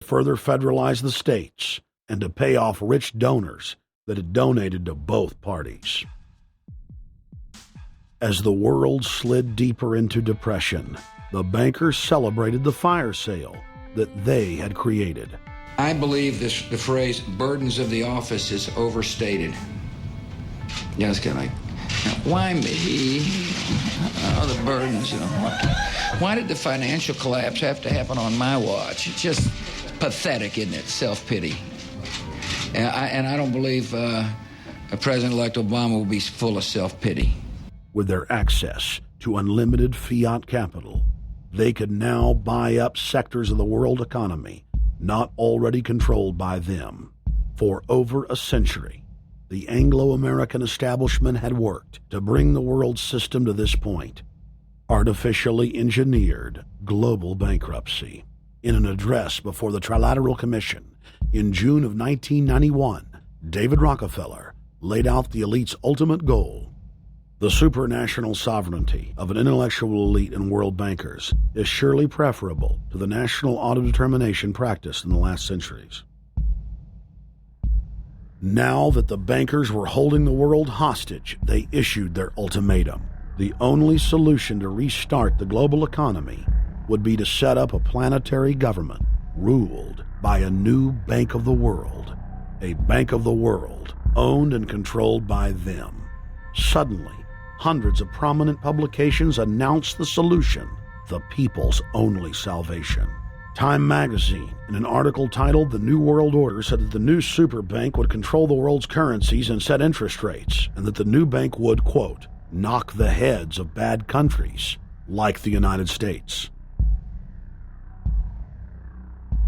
further federalize the states and to pay off rich donors that had donated to both parties. As the world slid deeper into depression, the bankers celebrated the fire sale that they had created. I believe the phrase burdens of the office is overstated. Yeah, it's kind of like, why me? Oh, the burdens, Why did the financial collapse have to happen on my watch? It's just pathetic, isn't it? Self-pity. And I don't believe President-elect Obama will be full of self-pity. With their access to unlimited fiat capital, they could now buy up sectors of the world economy not already controlled by them. For over a century, the Anglo-American establishment had worked to bring the world system to this point. Artificially engineered global bankruptcy. In an address before the Trilateral Commission in June of 1991, David Rockefeller laid out the elite's ultimate goal. The supranational sovereignty of an intellectual elite and world bankers is surely preferable to the national autodetermination practiced in the last centuries. Now that the bankers were holding the world hostage, they issued their ultimatum. The only solution to restart the global economy would be to set up a planetary government ruled by a new Bank of the World, a Bank of the World owned and controlled by them. Suddenly, hundreds of prominent publications announced the solution, the people's only salvation. Time magazine, in an article titled The New World Order, said that the new super bank would control the world's currencies and set interest rates, and that the new bank would, quote, knock the heads of bad countries like the United States.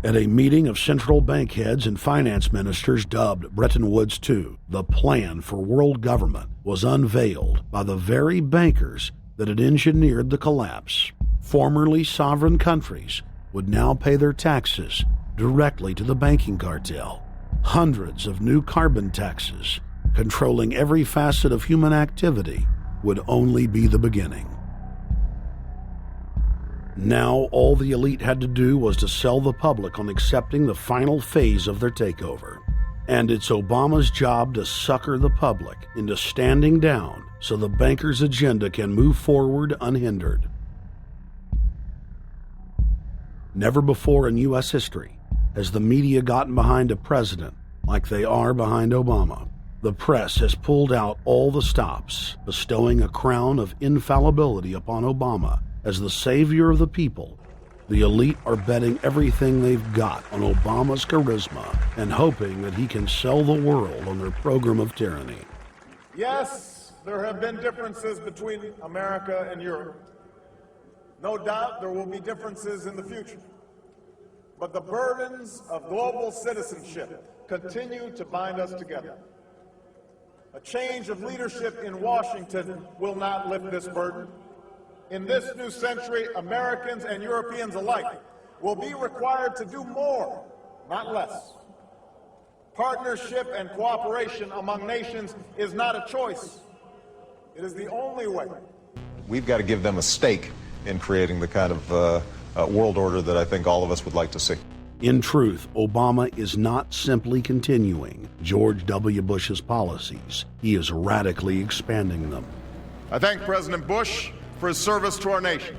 At a meeting of central bank heads and finance ministers dubbed Bretton Woods II, the plan for world government was unveiled by the very bankers that had engineered the collapse. Formerly sovereign countries would now pay their taxes directly to the banking cartel. Hundreds of new carbon taxes, controlling every facet of human activity, would only be the beginning. Now all the elite had to do was to sell the public on accepting the final phase of their takeover. And it's Obama's job to sucker the public into standing down so the bankers' agenda can move forward unhindered. Never before in U.S. history has the media gotten behind a president like they are behind Obama. The press has pulled out all the stops, bestowing a crown of infallibility upon Obama as the savior of the people. The elite are betting everything they've got on Obama's charisma and hoping that he can sell the world on their program of tyranny. Yes, there have been differences between America and Europe. No doubt there will be differences in the future. But the burdens of global citizenship continue to bind us together. A change of leadership in Washington will not lift this burden. In this new century, Americans and Europeans alike will be required to do more, not less. Partnership and cooperation among nations is not a choice. It is the only way. We've got to give them a stake in creating the kind of world order that I think all of us would like to see. In truth, Obama is not simply continuing George W. Bush's policies. He is radically expanding them. I thank President Bush for his service to our nation.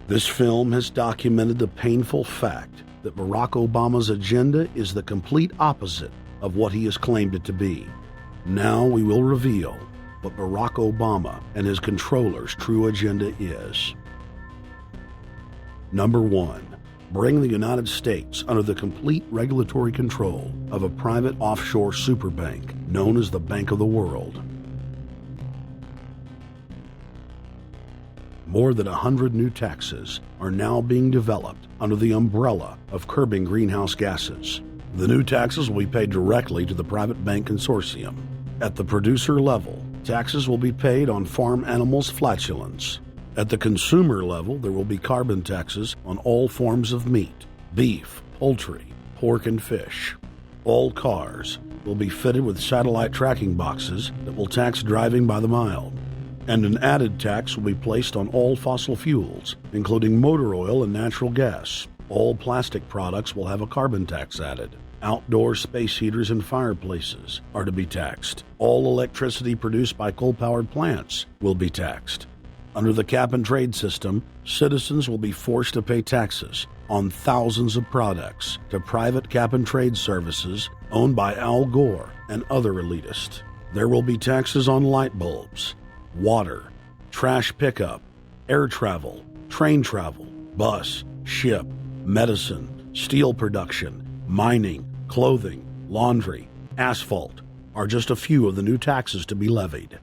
This film has documented the painful fact that Barack Obama's agenda is the complete opposite of what he has claimed it to be. Now we will reveal what Barack Obama and his controllers' true agenda is. Number 1. Bring the United States under the complete regulatory control of a private offshore superbank known as the Bank of the World. More than 100 new taxes are now being developed under the umbrella of curbing greenhouse gases. The new taxes will be paid directly to the private bank consortium. At the producer level, taxes will be paid on farm animals' flatulence. At the consumer level, there will be carbon taxes on all forms of meat, beef, poultry, pork, and fish. All cars will be fitted with satellite tracking boxes that will tax driving by the mile. And an added tax will be placed on all fossil fuels, including motor oil and natural gas. All plastic products will have a carbon tax added. Outdoor space heaters and fireplaces are to be taxed. All electricity produced by coal-powered plants will be taxed. Under the cap-and-trade system, citizens will be forced to pay taxes on thousands of products to private cap-and-trade services owned by Al Gore and other elitists. There will be taxes on light bulbs, water, trash pickup, air travel, train travel, bus, ship, medicine, steel production, mining, clothing, laundry, asphalt are just a few of the new taxes to be levied.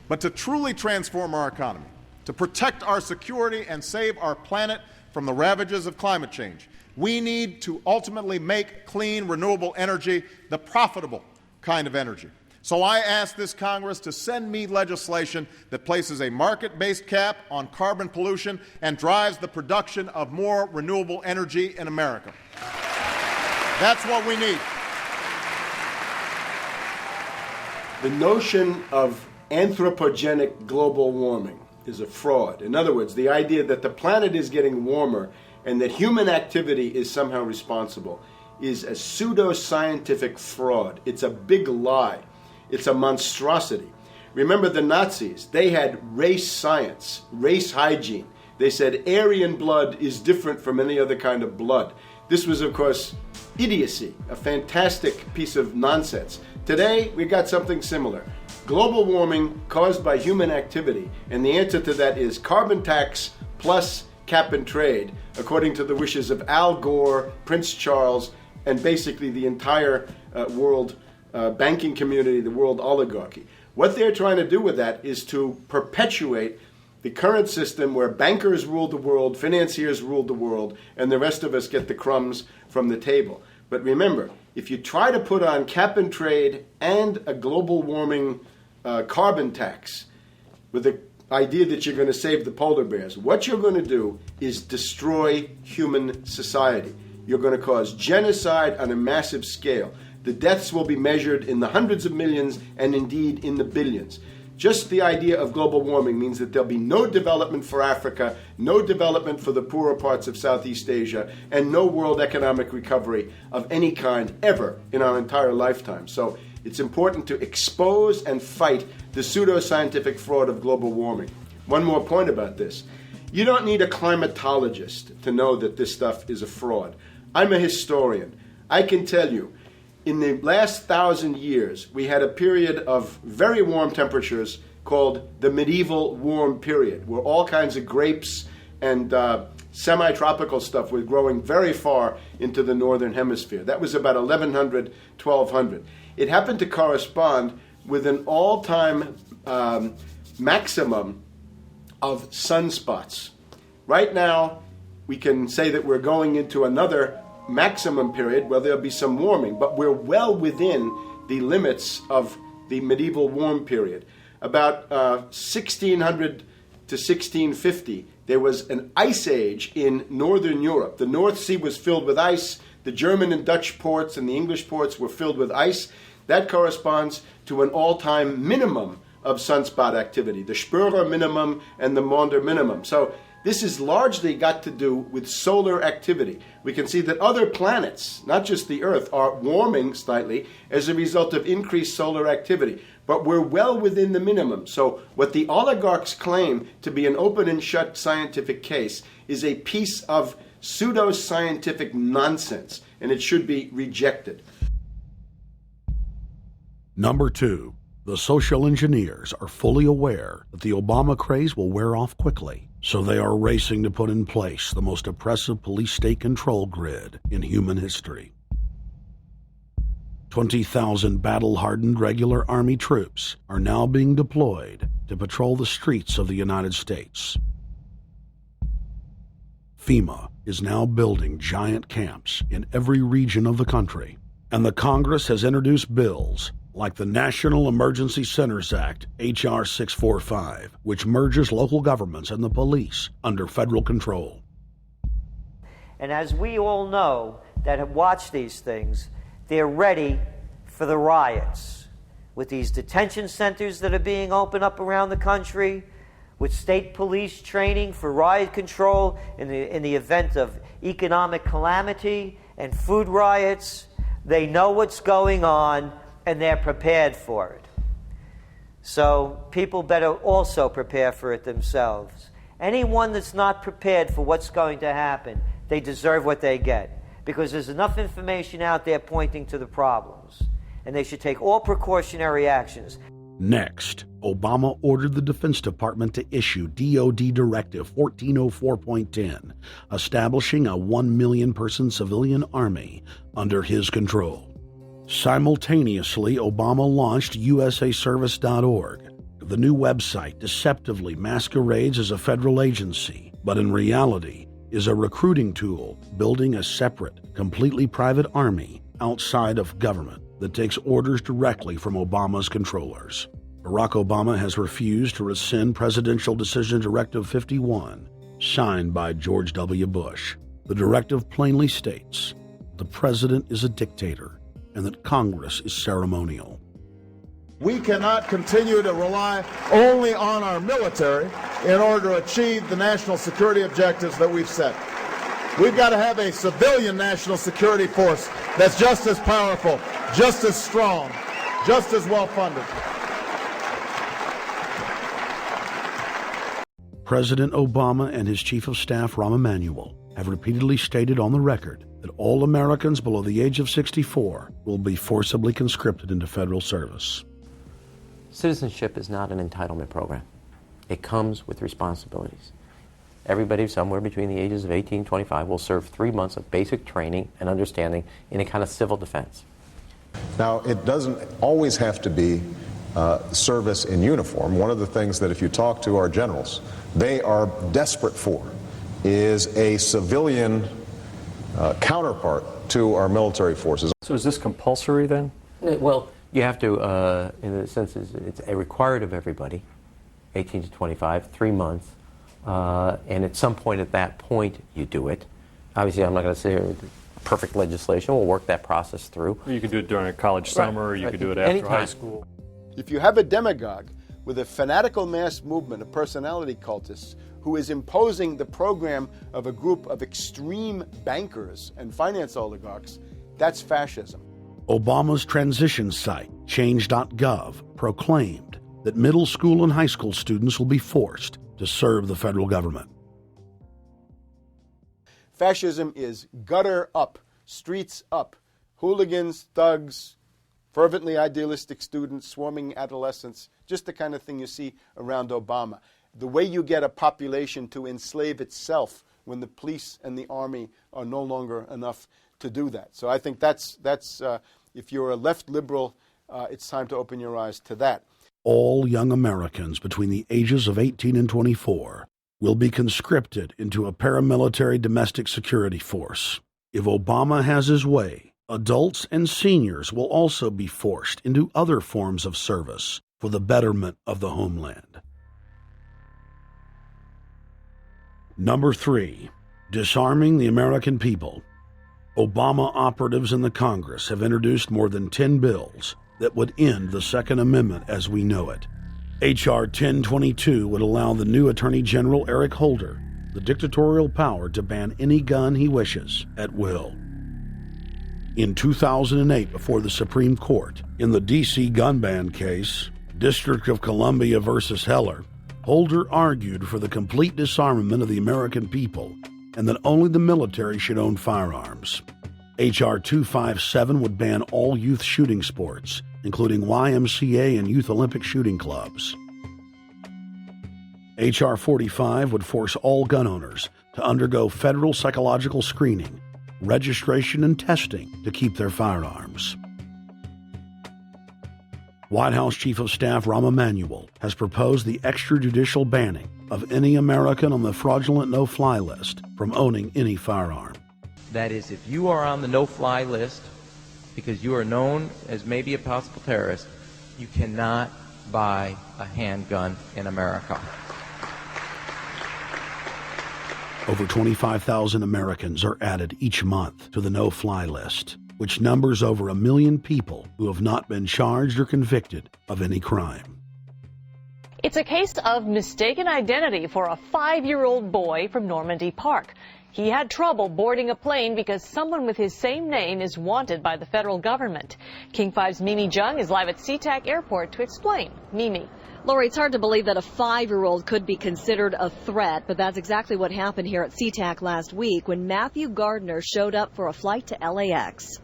But to truly transform our economy, to protect our security and save our planet from the ravages of climate change, we need to ultimately make clean, renewable energy the profitable kind of energy. So I ask this Congress to send me legislation that places a market-based cap on carbon pollution and drives the production of more renewable energy in America. That's what we need. The notion of anthropogenic global warming is a fraud. In other words, the idea that the planet is getting warmer and that human activity is somehow responsible is a pseudo-scientific fraud. It's a big lie. It's a monstrosity. Remember the Nazis, they had race science, race hygiene. They said Aryan blood is different from any other kind of blood. This was, of course, idiocy, a fantastic piece of nonsense. Today, we got something similar. Global warming caused by human activity, and the answer to that is carbon tax plus cap and trade, according to the wishes of Al Gore, Prince Charles, and basically the entire world banking community, the world oligarchy. What they're trying to do with that is to perpetuate the current system where bankers rule the world, financiers rule the world, and the rest of us get the crumbs from the table. But remember, if you try to put on cap and trade and a global warming carbon tax with the idea that you're going to save the polar bears, what you're going to do is destroy human society. You're going to cause genocide on a massive scale. The deaths will be measured in the hundreds of millions and indeed in the billions. Just the idea of global warming means that there'll be no development for Africa, no development for the poorer parts of Southeast Asia, and no world economic recovery of any kind ever in our entire lifetime. So it's important to expose and fight the pseudo-scientific fraud of global warming. One more point about this. You don't need a climatologist to know that this stuff is a fraud. I'm a historian. I can tell you, in the last 1,000 years, we had a period of very warm temperatures called the medieval warm period, where all kinds of grapes and semi-tropical stuff was growing very far into the northern hemisphere. That was about 1100, 1200. It happened to correspond with an all-time maximum of sunspots. Right now, we can say that we're going into another maximum period where there'll be some warming, but we're well within the limits of the medieval warm period. About 1600 to 1650, there was an ice age in northern Europe. The North Sea was filled with ice. The German and Dutch ports and the English ports were filled with ice. That corresponds to an all-time minimum of sunspot activity, the Spörer minimum and the Maunder minimum. So this has largely got to do with solar activity. We can see that other planets, not just the Earth, are warming slightly as a result of increased solar activity. But we're well within the minimum. So what the oligarchs claim to be an open and shut scientific case is a piece of pseudo-scientific nonsense, and it should be rejected. Number 2, the social engineers are fully aware that the Obama craze will wear off quickly, so they are racing to put in place the most oppressive police state control grid in human history. 20,000 battle-hardened regular Army troops are now being deployed to patrol the streets of the United States. FEMA is now building giant camps in every region of the country, and the Congress has introduced bills like the National Emergency Centers Act, H.R. 645, which merges local governments and the police under federal control. And as we all know that have watched these things, they're ready for the riots. With these detention centers that are being opened up around the country, with state police training for riot control in the event of economic calamity and food riots. They know what's going on, and they're prepared for it. So people better also prepare for it themselves. Anyone that's not prepared for what's going to happen, they deserve what they get, because there's enough information out there pointing to the problems, and they should take all precautionary actions. Next, Obama ordered the Defense Department to issue DoD Directive 1404.10, establishing a 1 million person civilian army under his control. Simultaneously, Obama launched USAService.org. The new website deceptively masquerades as a federal agency, but in reality is a recruiting tool building a separate, completely private army outside of government that takes orders directly from Obama's controllers. Barack Obama has refused to rescind Presidential Decision Directive 51, signed by George W. Bush. The directive plainly states the president is a dictator and that Congress is ceremonial. We cannot continue to rely only on our military in order to achieve the national security objectives that we've set. We've got to have a civilian national security force that's just as powerful, just as strong, just as well funded. President Obama and his Chief of Staff, Rahm Emanuel, have repeatedly stated on the record that all Americans below the age of 64 will be forcibly conscripted into federal service. Citizenship is not an entitlement program. It comes with responsibilities. Everybody somewhere between the ages of 18 and 25 will serve 3 months of basic training and understanding in a kind of civil defense. Now, it doesn't always have to be service in uniform. One of the things that if you talk to our generals, they are desperate for is a civilian counterpart to our military forces. So is this compulsory then? Well, you have to, in a sense, it's required of everybody, 18 to 25, 3 months, and at some point at that point you do it. Obviously, I'm not going to say perfect legislation. We'll work that process through. You could do it during a college summer, or you could do it after Anytime. high school. If you have a demagogue with a fanatical mass movement of personality cultists who is imposing the program of a group of extreme bankers and finance oligarchs, that's fascism. Obama's transition site, change.gov, proclaimed that middle school and high school students will be forced to serve the federal government. Fascism is gutter up, streets up, hooligans, thugs, fervently idealistic students, swarming adolescents, just the kind of thing you see around Obama. The way you get a population to enslave itself when the police and the army are no longer enough to do that. So I think that's if you're a left liberal, it's time to open your eyes to that. All young Americans between the ages of 18 and 24 will be conscripted into a paramilitary domestic security force. If Obama has his way, adults and seniors will also be forced into other forms of service for the betterment of the homeland. Number 3, disarming the American people. Obama operatives in the Congress have introduced more than 10 bills that would end the Second Amendment as we know it. H.R. 1022 would allow the new Attorney General Eric Holder the dictatorial power to ban any gun he wishes at will. In 2008, before the Supreme Court, in the D.C. gun ban case, District of Columbia versus Heller, Holder argued for the complete disarmament of the American people and that only the military should own firearms. H.R. 257 would ban all youth shooting sports, including YMCA and Youth Olympic shooting clubs. H.R. 45 would force all gun owners to undergo federal psychological screening, registration, and testing to keep their firearms. White House Chief of Staff Rahm Emanuel has proposed the extrajudicial banning of any American on the fraudulent no-fly list from owning any firearm. That is, if you are on the no-fly list because you are known as maybe a possible terrorist, you cannot buy a handgun in America. Over 25,000 Americans are added each month to the no-fly list, which numbers over 1 million people who have not been charged or convicted of any crime. It's a case of mistaken identity for a 5-year-old boy from Normandy Park. He had trouble boarding a plane because someone with his same name is wanted by the federal government. King 5's Mimi Jung is live at SeaTac Airport to explain. Mimi. Lori, it's hard to believe that a 5-year-old could be considered a threat, but that's exactly what happened here at SeaTac last week when Matthew Gardner showed up for a flight to LAX.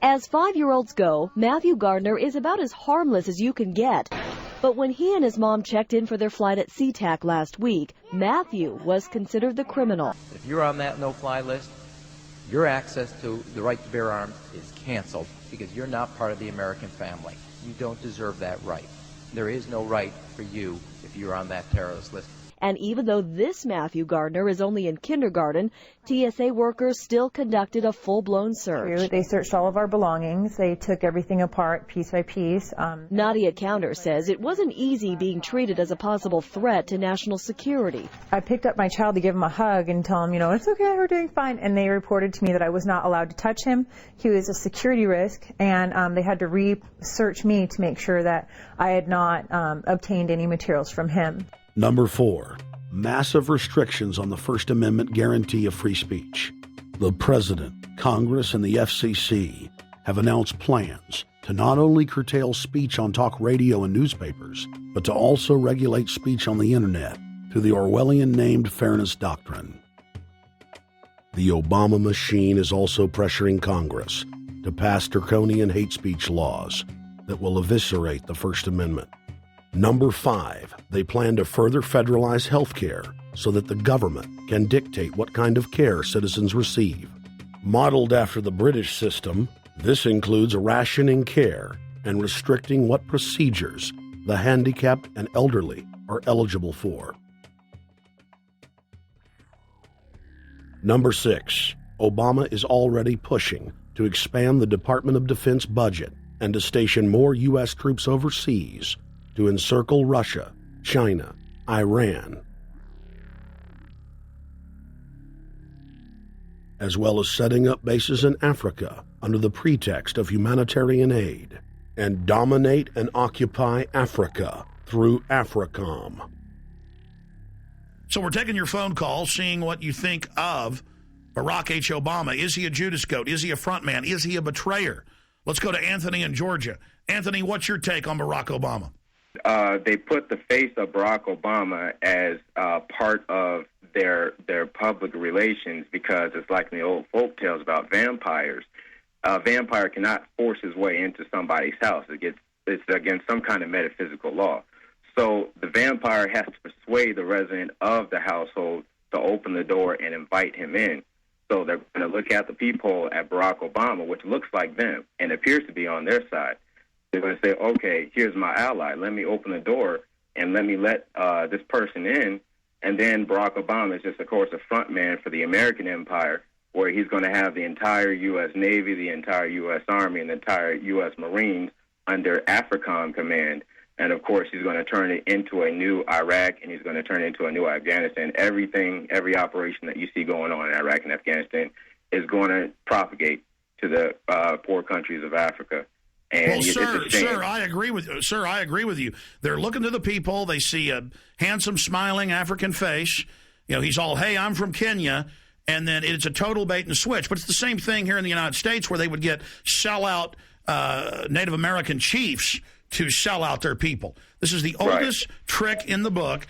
As 5-year-olds go, Matthew Gardner is about as harmless as you can get. But when he and his mom checked in for their flight at SeaTac last week, Matthew was considered the criminal. If you're on that no-fly list, your access to the right to bear arms is canceled because you're not part of the American family. You don't deserve that right. There is no right for you if you're on that terrorist list. And even though this Matthew Gardner is only in kindergarten, TSA workers still conducted a full-blown search. They searched all of our belongings. They took everything apart piece by piece. Nadia Counter says it wasn't easy being treated as a possible threat to national security. I picked up my child to give him a hug and tell him, it's okay, we're doing fine. And they reported to me that I was not allowed to touch him. He was a security risk, and they had to research me to make sure that I had not obtained any materials from him. Number 4, massive restrictions on the First Amendment guarantee of free speech. The President, Congress, and the FCC have announced plans to not only curtail speech on talk radio and newspapers, but to also regulate speech on the Internet through the Orwellian-named Fairness Doctrine. The Obama machine is also pressuring Congress to pass draconian hate speech laws that will eviscerate the First Amendment. Number 5, they plan to further federalize health care so that the government can dictate what kind of care citizens receive. Modeled after the British system, this includes rationing care and restricting what procedures the handicapped and elderly are eligible for. Number 6, Obama is already pushing to expand the Department of Defense budget and to station more U.S. troops overseas to encircle Russia, China, Iran, as well as setting up bases in Africa under the pretext of humanitarian aid, and dominate and occupy Africa through AFRICOM. So we're taking your phone call, seeing what you think of Barack H. Obama. Is he a Judas goat? Is he a front man? Is he a betrayer? Let's go to Anthony in Georgia. Anthony, what's your take on Barack Obama? They put the face of Barack Obama as part of their public relations because it's like in the old folk tales about vampires. A vampire cannot force his way into somebody's house. It's against some kind of metaphysical law. So the vampire has to persuade the resident of the household to open the door and invite him in. So they're going to look at the peephole at Barack Obama, which looks like them and appears to be on their side. They're going to say, okay, here's my ally. Let me open the door and let me let this person in. And then Barack Obama is just, of course, a front man for the American empire, where he's going to have the entire U.S. Navy, the entire U.S. Army, and the entire U.S. Marines under AFRICOM command. And, of course, he's going to turn it into a new Iraq, and he's going to turn it into a new Afghanistan. Every operation that you see going on in Iraq and Afghanistan is going to propagate to the poor countries of Africa. And well, sir, I agree with you. They're looking to the people. They see a handsome, smiling African face. He's all, hey, I'm from Kenya. And then it's a total bait and switch. But it's the same thing here in the United States where they would get sellout Native American chiefs to sell out their people. This is the oldest trick in the book.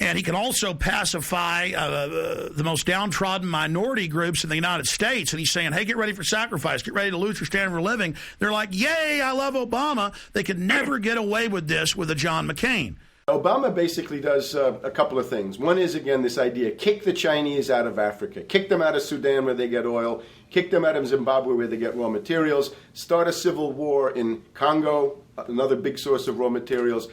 And he can also pacify the most downtrodden minority groups in the United States. And he's saying, hey, get ready for sacrifice. Get ready to lose your standard of living. They're like, yay, I love Obama. They could never get away with this with a John McCain. Obama basically does a couple of things. One is, again, this idea, kick the Chinese out of Africa. Kick them out of Sudan where they get oil. Kick them out of Zimbabwe where they get raw materials. Start a civil war in Congo, another big source of raw materials.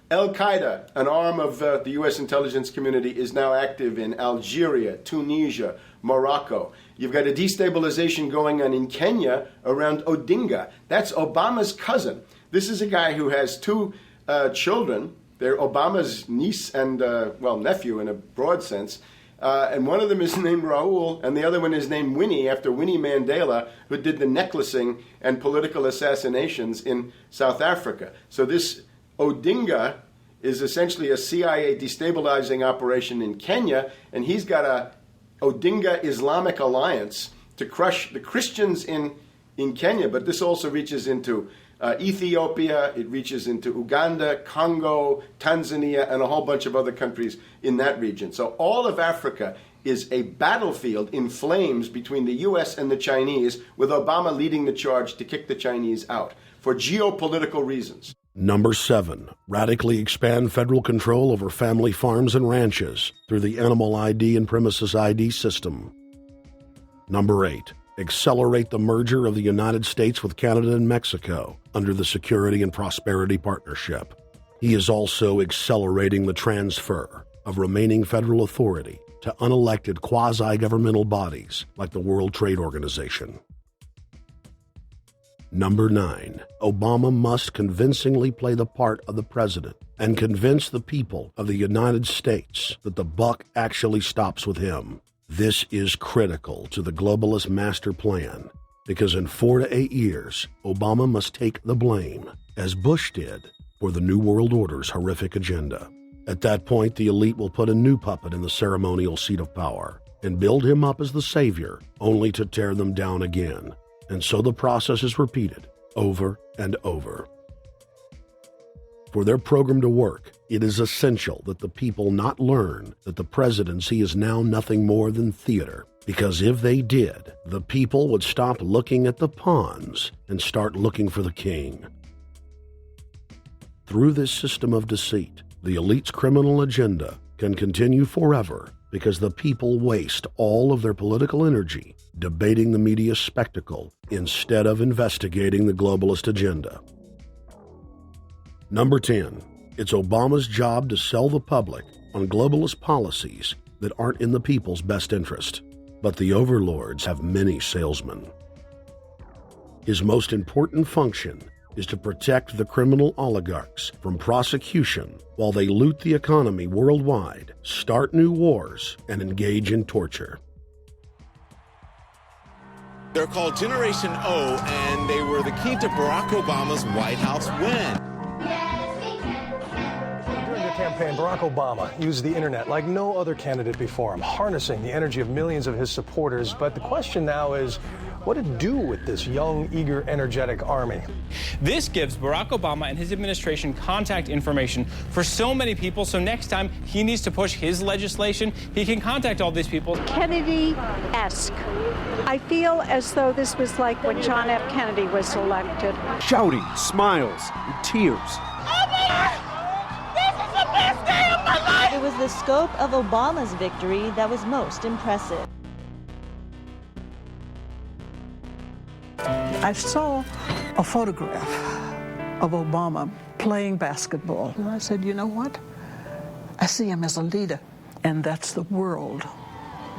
Al-Qaeda, an arm of the U.S. intelligence community, is now active in Algeria, Tunisia, Morocco. You've got a destabilization going on in Kenya around Odinga. That's Obama's cousin. This is a guy who has two children. They're Obama's niece and, nephew in a broad sense. and one of them is named Raul, and the other one is named Winnie, after Winnie Mandela, who did the necklacing and political assassinations in South Africa. So this Odinga is essentially a CIA destabilizing operation in Kenya, and he's got a Odinga Islamic Alliance to crush the Christians in Kenya, but this also reaches into Ethiopia, it reaches into Uganda, Congo, Tanzania, and a whole bunch of other countries in that region. So all of Africa is a battlefield in flames between the U.S. and the Chinese, with Obama leading the charge to kick the Chinese out for geopolitical reasons. Number 7, radically expand federal control over family farms and ranches through the Animal ID and Premises ID system. Number 8, accelerate the merger of the United States with Canada and Mexico under the Security and Prosperity Partnership. He is also accelerating the transfer of remaining federal authority to unelected quasi-governmental bodies like the World Trade Organization. Number 9, Obama must convincingly play the part of the president and convince the people of the United States that the buck actually stops with him. This is critical to the globalist master plan because in 4 to 8 years, Obama must take the blame, as Bush did, for the New World Order's horrific agenda. At that point, the elite will put a new puppet in the ceremonial seat of power and build him up as the savior, only to tear them down again. And so the process is repeated over and over. For their program to work, it is essential that the people not learn that the presidency is now nothing more than theater, because if they did, the people would stop looking at the pawns and start looking for the king. Through this system of deceit, the elite's criminal agenda can continue forever because the people waste all of their political energy debating the media spectacle instead of investigating the globalist agenda. Number 10, it's Obama's job to sell the public on globalist policies that aren't in the people's best interest, but the overlords have many salesmen. His most important function is to protect the criminal oligarchs from prosecution while they loot the economy worldwide, start new wars, and engage in torture. They're called Generation O, and they were the key to Barack Obama's White House win. During the campaign, Barack Obama used the internet like no other candidate before him, harnessing the energy of millions of his supporters. But the question now is, what to do with this young, eager, energetic army? This gives Barack Obama and his administration contact information for so many people, so next time he needs to push his legislation, he can contact all these people. Kennedy-esque. I feel as though this was like when John F. Kennedy was elected. Shouting, smiles, and tears. It was the scope of Obama's victory that was most impressive. I saw a photograph of Obama playing basketball, and I said, you know what? I see him as a leader, and that's the world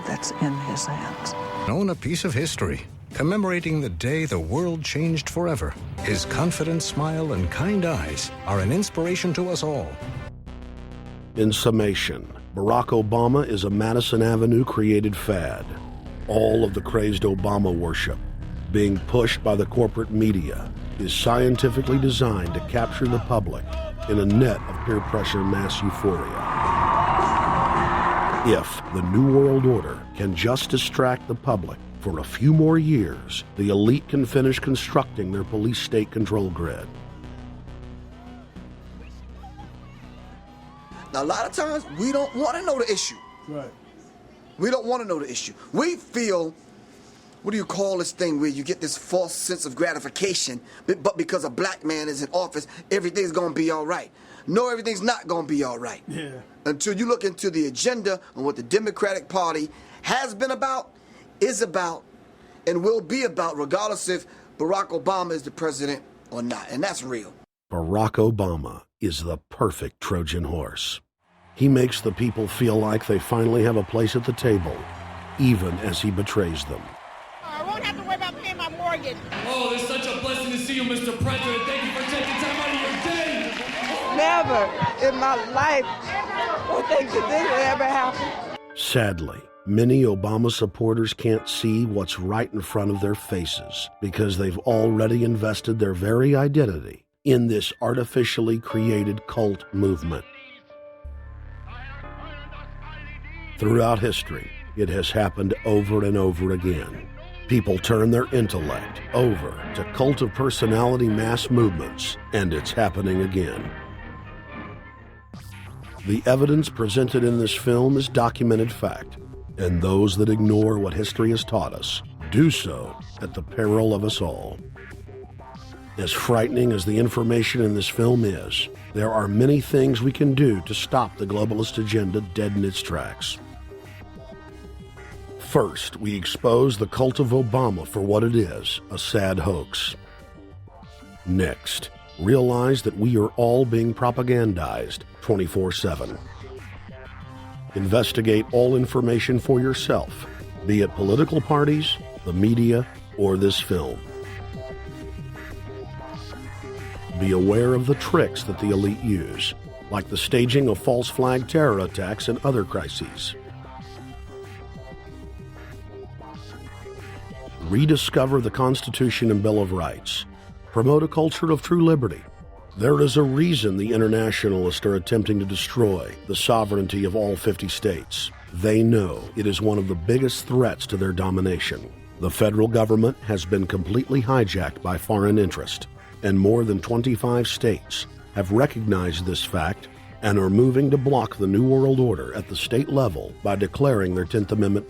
that's in his hands. Own a piece of history, commemorating the day the world changed forever. His confident smile and kind eyes are an inspiration to us all. In summation, Barack Obama is a Madison Avenue created fad. All of the crazed Obama worship, being pushed by the corporate media, is scientifically designed to capture the public in a net of peer pressure mass euphoria. If the New World Order can just distract the public for a few more years, the elite can finish constructing their police state control grid. Now, a lot of times, we don't want to know the issue. Right. We don't want to know the issue. We feel, what do you call this thing where you get this false sense of gratification, but because a black man is in office, everything's going to be all right. No, everything's not going to be all right. Yeah. Until you look into the agenda and what the Democratic Party has been about, is about, and will be about, regardless if Barack Obama is the president or not. And that's real. Barack Obama is the perfect Trojan horse. He makes the people feel like they finally have a place at the table, even as he betrays them. I won't have to worry about paying my mortgage. Oh, it's such a blessing to see you, Mr. President. Thank you for taking time out of your day. Never in my life would think that this would ever happen. Sadly, many Obama supporters can't see what's right in front of their faces because they've already invested their very identity in this artificially created cult movement. Throughout history, it has happened over and over again. People turn their intellect over to cult of personality mass movements, and it's happening again. The evidence presented in this film is documented fact, and those that ignore what history has taught us do so at the peril of us all. As frightening as the information in this film is, there are many things we can do to stop the globalist agenda dead in its tracks. First, we expose the cult of Obama for what it is, a sad hoax. Next, realize that we are all being propagandized 24/7. Investigate all information for yourself, be it political parties, the media, or this film. Be aware of the tricks that the elite use, like the staging of false flag terror attacks and other crises. Rediscover the Constitution and Bill of Rights. Promote a culture of true liberty. There is a reason the internationalists are attempting to destroy the sovereignty of all 50 states. They know it is one of the biggest threats to their domination. The federal government has been completely hijacked by foreign interest, and more than 25 states have recognized this fact and are moving to block the New World Order at the state level by declaring their 10th Amendment